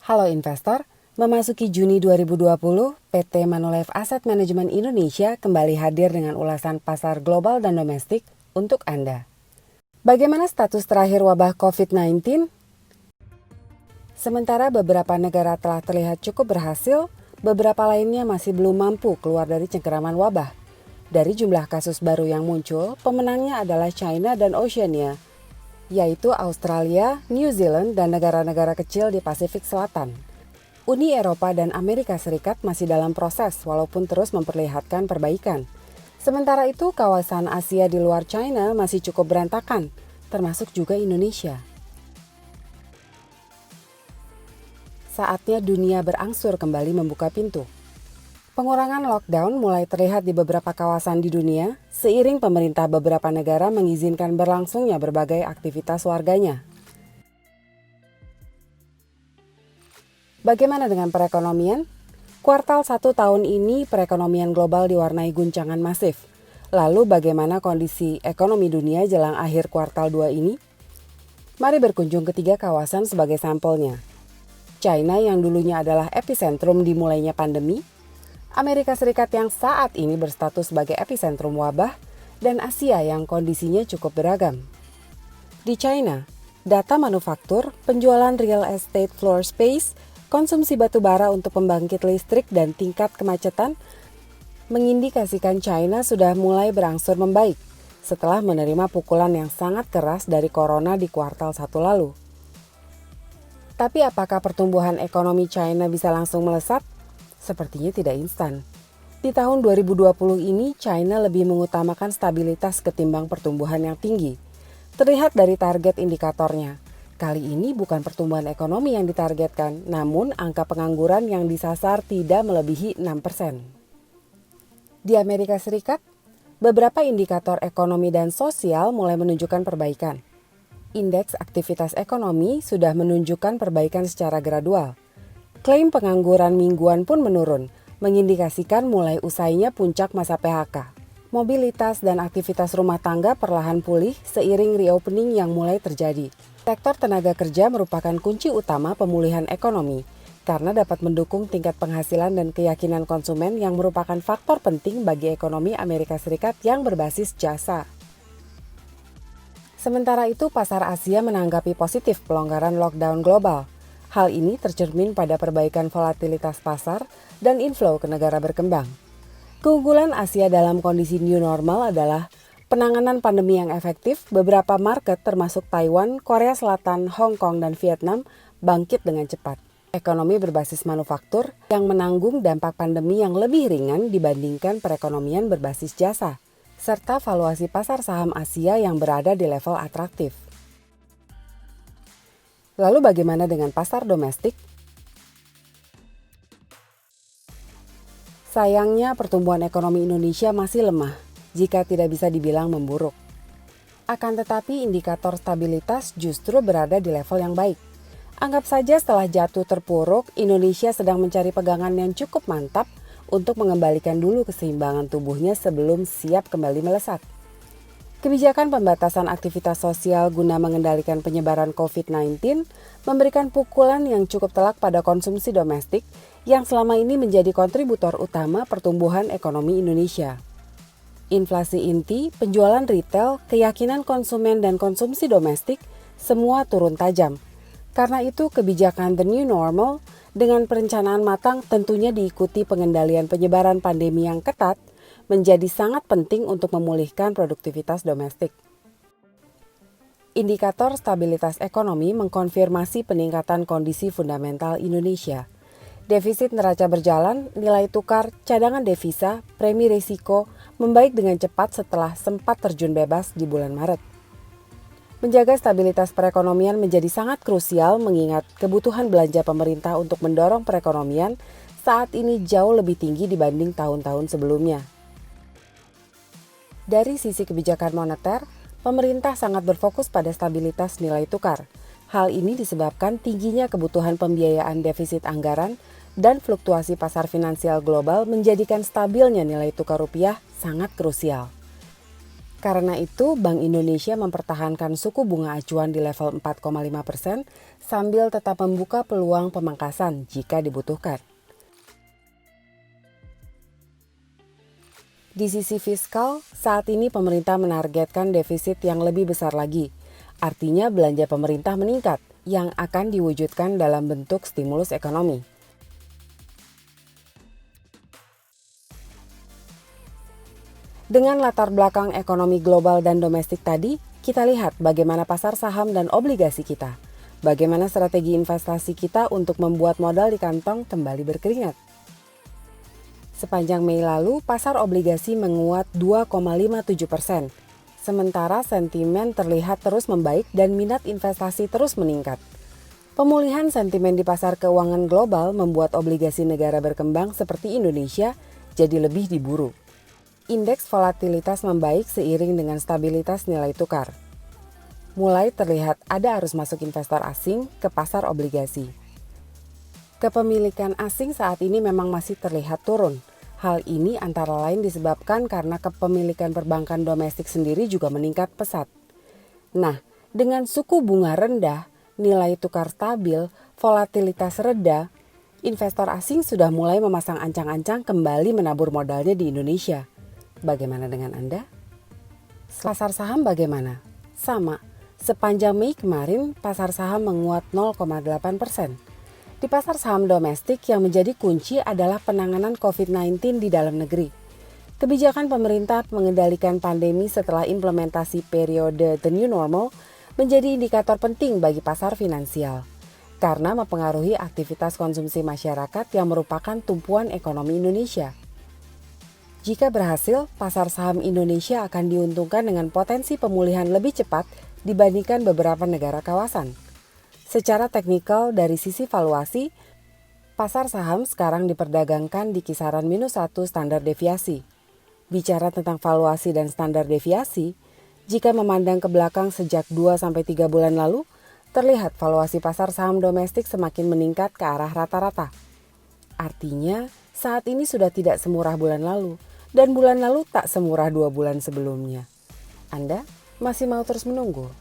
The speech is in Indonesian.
Halo investor, memasuki Juni 2020, PT Manulife Asset Management Indonesia kembali hadir dengan ulasan pasar global dan domestik untuk Anda. Bagaimana status terakhir wabah COVID-19? Sementara beberapa negara telah terlihat cukup berhasil, beberapa lainnya masih belum mampu keluar dari cengkeraman wabah. Dari jumlah kasus baru yang muncul, pemenangnya adalah China dan Oceania, yaitu Australia, New Zealand, dan negara-negara kecil di Pasifik Selatan. Uni Eropa dan Amerika Serikat masih dalam proses walaupun terus memperlihatkan perbaikan. Sementara itu, kawasan Asia di luar China masih cukup berantakan, termasuk juga Indonesia. Saatnya dunia berangsur kembali membuka pintu. Pengurangan lockdown mulai terlihat di beberapa kawasan di dunia, seiring pemerintah beberapa negara mengizinkan berlangsungnya berbagai aktivitas warganya. Bagaimana dengan perekonomian? Kuartal 1 tahun ini perekonomian global diwarnai guncangan masif. Lalu bagaimana kondisi ekonomi dunia jelang akhir kuartal 2 ini? Mari berkunjung ke 3 kawasan sebagai sampelnya. China yang dulunya adalah epicentrum dimulainya pandemi, Amerika Serikat yang saat ini berstatus sebagai epicentrum wabah, dan Asia yang kondisinya cukup beragam. Di China, data manufaktur, penjualan real estate floor space, konsumsi batu bara untuk pembangkit listrik, dan tingkat kemacetan mengindikasikan China sudah mulai berangsur membaik setelah menerima pukulan yang sangat keras dari corona di kuartal 1 lalu. Tapi apakah pertumbuhan ekonomi China bisa langsung melesat? Sepertinya tidak instan. Di tahun 2020 ini, China lebih mengutamakan stabilitas ketimbang pertumbuhan yang tinggi. Terlihat dari target indikatornya. Kali ini bukan pertumbuhan ekonomi yang ditargetkan, namun angka pengangguran yang disasar tidak melebihi 6%. Di Amerika Serikat, beberapa indikator ekonomi dan sosial mulai menunjukkan perbaikan. Indeks aktivitas ekonomi sudah menunjukkan perbaikan secara gradual. Klaim pengangguran mingguan pun menurun, mengindikasikan mulai usainya puncak masa PHK. Mobilitas dan aktivitas rumah tangga perlahan pulih seiring reopening yang mulai terjadi. Sektor tenaga kerja merupakan kunci utama pemulihan ekonomi, karena dapat mendukung tingkat penghasilan dan keyakinan konsumen yang merupakan faktor penting bagi ekonomi Amerika Serikat yang berbasis jasa. Sementara itu, pasar Asia menanggapi positif pelonggaran lockdown global. Hal ini tercermin pada perbaikan volatilitas pasar dan inflow ke negara berkembang. Keunggulan Asia dalam kondisi new normal adalah penanganan pandemi yang efektif. Beberapa market termasuk Taiwan, Korea Selatan, Hong Kong, dan Vietnam bangkit dengan cepat. Ekonomi berbasis manufaktur yang menanggung dampak pandemi yang lebih ringan dibandingkan perekonomian berbasis jasa, serta valuasi pasar saham Asia yang berada di level atraktif. Lalu bagaimana dengan pasar domestik? Sayangnya pertumbuhan ekonomi Indonesia masih lemah, jika tidak bisa dibilang memburuk. Akan tetapi indikator stabilitas justru berada di level yang baik. Anggap saja setelah jatuh terpuruk, Indonesia sedang mencari pegangan yang cukup mantap untuk mengembalikan dulu keseimbangan tubuhnya sebelum siap kembali melesat. Kebijakan pembatasan aktivitas sosial guna mengendalikan penyebaran COVID-19 memberikan pukulan yang cukup telak pada konsumsi domestik yang selama ini menjadi kontributor utama pertumbuhan ekonomi Indonesia. Inflasi inti, penjualan retail, keyakinan konsumen dan konsumsi domestik semua turun tajam. Karena itu kebijakan The New Normal dengan perencanaan matang tentunya diikuti pengendalian penyebaran pandemi yang ketat menjadi sangat penting untuk memulihkan produktivitas domestik. Indikator stabilitas ekonomi mengkonfirmasi peningkatan kondisi fundamental Indonesia. Defisit neraca berjalan, nilai tukar, cadangan devisa, premi risiko membaik dengan cepat setelah sempat terjun bebas di bulan Maret. Menjaga stabilitas perekonomian menjadi sangat krusial mengingat kebutuhan belanja pemerintah untuk mendorong perekonomian saat ini jauh lebih tinggi dibanding tahun-tahun sebelumnya. Dari sisi kebijakan moneter, pemerintah sangat berfokus pada stabilitas nilai tukar. Hal ini disebabkan tingginya kebutuhan pembiayaan defisit anggaran dan fluktuasi pasar finansial global menjadikan stabilnya nilai tukar rupiah sangat krusial. Karena itu, Bank Indonesia mempertahankan suku bunga acuan di level 4,5% sambil tetap membuka peluang pemangkasan jika dibutuhkan. Di sisi fiskal, saat ini pemerintah menargetkan defisit yang lebih besar lagi. Artinya belanja pemerintah meningkat, yang akan diwujudkan dalam bentuk stimulus ekonomi. Dengan latar belakang ekonomi global dan domestik tadi, kita lihat bagaimana pasar saham dan obligasi kita. Bagaimana strategi investasi kita untuk membuat modal di kantong kembali berkeringat. Sepanjang Mei lalu, pasar obligasi menguat 2,57%. Sementara sentimen terlihat terus membaik dan minat investasi terus meningkat. Pemulihan sentimen di pasar keuangan global membuat obligasi negara berkembang seperti Indonesia jadi lebih diburu. Indeks volatilitas membaik seiring dengan stabilitas nilai tukar. Mulai terlihat ada arus masuk investor asing ke pasar obligasi. Kepemilikan asing saat ini memang masih terlihat turun. Hal ini antara lain disebabkan karena kepemilikan perbankan domestik sendiri juga meningkat pesat. Nah, dengan suku bunga rendah, nilai tukar stabil, volatilitas reda, investor asing sudah mulai memasang ancang-ancang kembali menabur modalnya di Indonesia. Bagaimana dengan Anda? Pasar saham bagaimana? Sama, sepanjang Mei kemarin pasar saham menguat 0,8%. Di pasar saham domestik yang menjadi kunci adalah penanganan COVID-19 di dalam negeri. Kebijakan pemerintah mengendalikan pandemi setelah implementasi periode The New Normal menjadi indikator penting bagi pasar finansial karena mempengaruhi aktivitas konsumsi masyarakat yang merupakan tumpuan ekonomi Indonesia. Jika berhasil, pasar saham Indonesia akan diuntungkan dengan potensi pemulihan lebih cepat dibandingkan beberapa negara kawasan. Secara teknikal dari sisi valuasi, pasar saham sekarang diperdagangkan di kisaran -1 standar deviasi. Bicara tentang valuasi dan standar deviasi, jika memandang ke belakang sejak 2-3 bulan lalu, terlihat valuasi pasar saham domestik semakin meningkat ke arah rata-rata. Artinya, saat ini sudah tidak semurah bulan lalu, dan bulan lalu tak semurah 2 bulan sebelumnya. Anda masih mau terus menunggu?